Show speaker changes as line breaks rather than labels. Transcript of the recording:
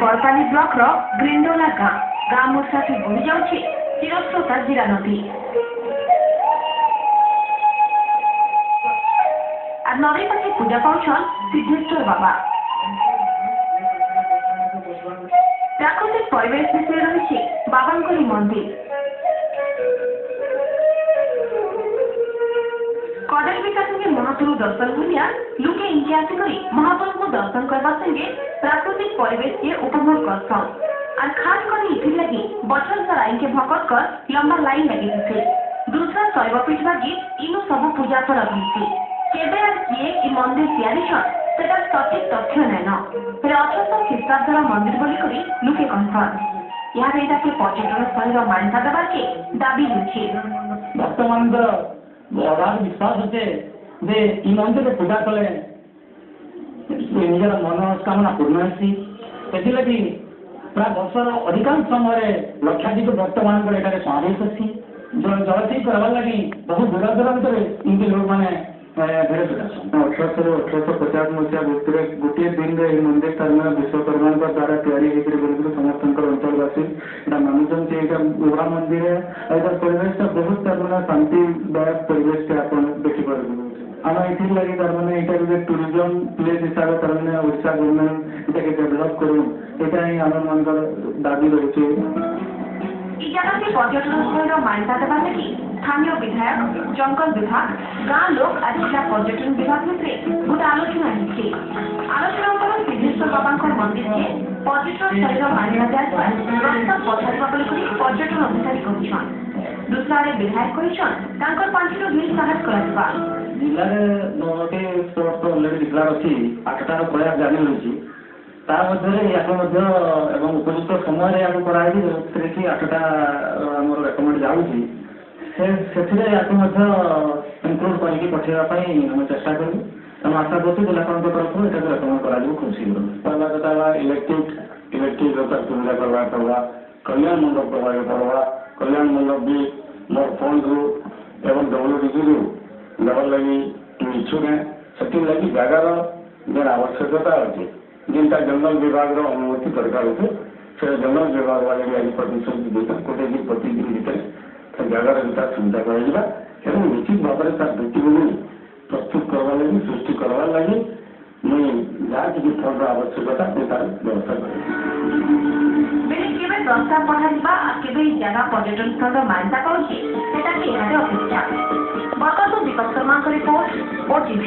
बरकाली block रो ग्रिंडोला गाँ Musaffah बोही जाउछि चिरस्रोता जीरा नदी। आ नदी पाखे पूजा पाउछन सिद्धेश्वर बाबा। प्राकृतिक परिवेश विषय रही बाबा मंदिर। कदल विकास महाप्रभु दर्शन भूलिया लोके इनके आसिक महाप्रभु दर्शन करने संगे प्राकृतिक परिवेश के उपभोग करसन और खास कर इथिर लगी बचन सारा इनके भकत कर लंबा लाइन लगी थे। दूसरा शैवपीठ बागी इनु सब पूजा कर रही केबे आ किए इ मंदिर तैयारी छन सेटा सठिक तथ्य नैन। फिर 1800 ख्रीष्टाब्दर मंदिर बोली करी लोके कहसन यहाँ एटा के पर्यटन स्थल मान्यता देवार के दाबी होछि।
वर्तमान अगाध विश्वास अच्छे जे इ मंदिर पूजा कले निजर मनोकामना पूर्ण होती लगी प्राय वर्षर अधिकांश समय लक्षाधिक भक्त मान समावेश अच्छी जलती करवार लगी बहुत दूर दूरांत इनके लोक मैंने भेड़ जुटासन।
1850 मसीहा भितर गोटे दिन में मंदिर तार विश्वकर्मा द्वारा तैयारी समस्त अंचलवासी मानुचन से उड़ा मंदिर है। यार परिवेश बहुत शांतिदायक परिवेश आप देखिपार आम ये लगे तार टूरिज्म प्लेस हिसाब से ओडिशा गवर्नमेंट इटा डेभलप करूँ यहाँ आम मान दाबी रही।
पर्यटन स्थल मान्यता देवा लगी स्थानीय विधायक जंगल विभाग गाँ लोक और जिला पर्यटन विभाग भितर गोटे आलोचना होती। आलोचना सिद्धेश्वर बाबा मंदिर के पर्यटन स्थल मान्यता प्रस्ताव पठाई पर्यटन अधिकारी कहछन। दूसरा आड़े विधायक कहछन पांचर बिल साहस करा
जिले में स्पोर्ट अलरेडी डिक्लेयर अच्छी 8टार प्रयास जारी रही उपयुक्त समय कराई 8टा आम रेकमेंड जाऊँगी इनक्लूड करके पठेवाई आम चेष्टा करूँ तेना आशा करती जिलापाल तरफ रेकमेंड कर खूब शीघ्र पहला कथा इलेक्ट्रिक सुविधा करवा पड़ा कल्याण मंडप करवा पड़ा कल्याण मंडप भी मोर फंड रू एवं WDC रू देवर लगी इच्छुक है से लगी जगार जो आवश्यकता अच्छी जिनका जंगल विभाग अनुमति दरकार होते से जंगल विभाग वाले भी आज परमिशन देते कोटे भी प्रतिदिन देते जगार विकास सुविधा कर निश्चित भाव में तार भित्तिभूमि प्रस्तुत करवा लगी सृष्टि करवा लगी मुझे जहाँ किसी फंड आवश्यकता तार व्यवस्था
प्रस्ताव पठाई जगह पर्यटन स्थल मान्यता करुचे अपेक्षा। बर्तमान दीपक शर्मा रिपोर्ट OTV।